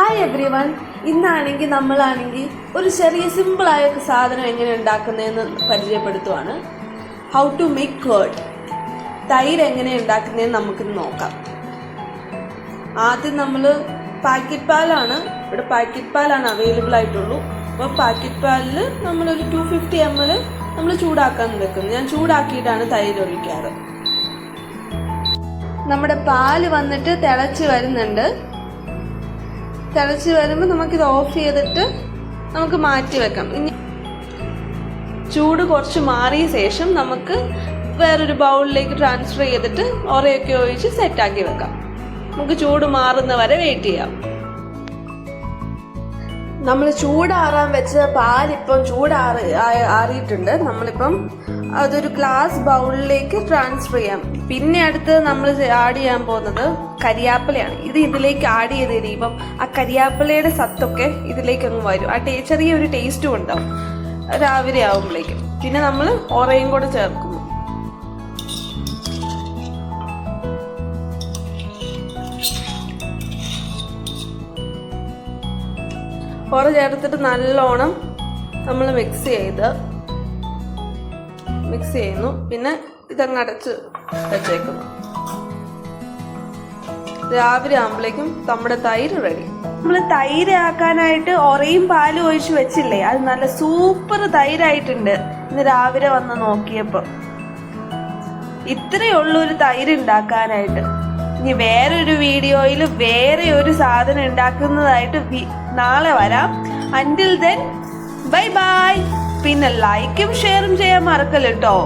Hi every one. ഇന്നാണെങ്കിൽ നമ്മളാണെങ്കിൽ ഒരു ചെറിയ സിമ്പിളായ സാധനം എങ്ങനെ ഉണ്ടാക്കുന്നതെന്ന് പരിചയപ്പെടുത്തുവാണ്. How to make curd. തൈര് എങ്ങനെ ഉണ്ടാക്കുന്നതെന്ന് നമുക്കിന്ന് നോക്കാം. ആദ്യം നമ്മൾ പാക്കറ്റ് പാലാണ്, ഇവിടെ പാക്കറ്റ് പാലാണ് അവൈലബിൾ ആയിട്ടുള്ളൂ. അപ്പോൾ പാക്കറ്റ് പാലിൽ നമ്മളൊരു 250 ml നമ്മൾ ചൂടാക്കാൻ വെക്കുന്നു. ഞാൻ ചൂടാക്കിയിട്ടാണ് തൈര് ഒഴിക്കാറ്. നമ്മുടെ പാല് വന്നിട്ട് തിളച്ച് വരുന്നുണ്ട്. തിളച്ച് വരുമ്പോൾ നമുക്കിത് ഓഫ് ചെയ്തിട്ട് നമുക്ക് മാറ്റി വെക്കാം. ഇനി ചൂട് കുറച്ച് മാറിയ ശേഷം നമുക്ക് വേറൊരു ബൗളിലേക്ക് ട്രാൻസ്ഫർ ചെയ്തിട്ട് ഒറയൊക്കെ ഒഴിച്ച് സെറ്റാക്കി വെക്കാം. നമുക്ക് ചൂട് മാറുന്ന വരെ വെയിറ്റ് ചെയ്യാം. നമ്മൾ ചൂടാറാൻ വെച്ച പാലിപ്പം ആറിയിട്ടുണ്ട്. നമ്മളിപ്പം അതൊരു ഗ്ലാസ് ബൗളിലേക്ക് ട്രാൻസ്ഫർ ചെയ്യാം. പിന്നെ അടുത്ത് നമ്മൾ ആഡ് ചെയ്യാൻ പോകുന്നത് കരിയാപ്പിലയാണ്. ഇതിലേക്ക് ആഡ് ചെയ്ത് കഴിയുമ്പം ആ കരിയാപ്പിലയുടെ സത്തൊക്കെ ഇതിലേക്ക് അങ്ങ് വരും. ആ ചെറിയൊരു ടേസ്റ്റും ഉണ്ടാവും രാവിലെ ആവുമ്പോഴേക്കും. പിന്നെ നമ്മൾ ഒറയും കൂടെ ചേർക്കുന്നു. ഒറ ചേർത്തിട്ട് നല്ലോണം നമ്മൾ മിക്സ് ചെയ്യുന്നു. പിന്നെ ഇതങ്ങ് അടച്ച് വെച്ചേക്കുന്നു. രാവിലെ ആകുമ്പോഴേക്കും നമ്മുടെ തൈര് റെഡി. നമ്മൾ തൈര് ആക്കാനായിട്ട് ഒറയും പാലും ഒഴിച്ച് വെച്ചില്ലേ, അത് നല്ല സൂപ്പർ തൈരായിട്ടുണ്ട്. ഇന്ന് രാവിലെ വന്ന് നോക്കിയപ്പോൾ ഇത്രയേ ഉള്ളൂ ഒരു തൈര് ഉണ്ടാക്കാനായിട്ട്. ഇനി വേറൊരു വീഡിയോയിൽ വേറെ ഒരു സാധനം ഉണ്ടാക്കുന്നതായിട്ട് നാളെ വരാം. അൻറ്റിൽ ദെൻ ബൈ ബൈ. പിന്നെ ലൈക്കും ഷെയറും ചെയ്യാൻ മറക്കല്ലോ കേട്ടോ.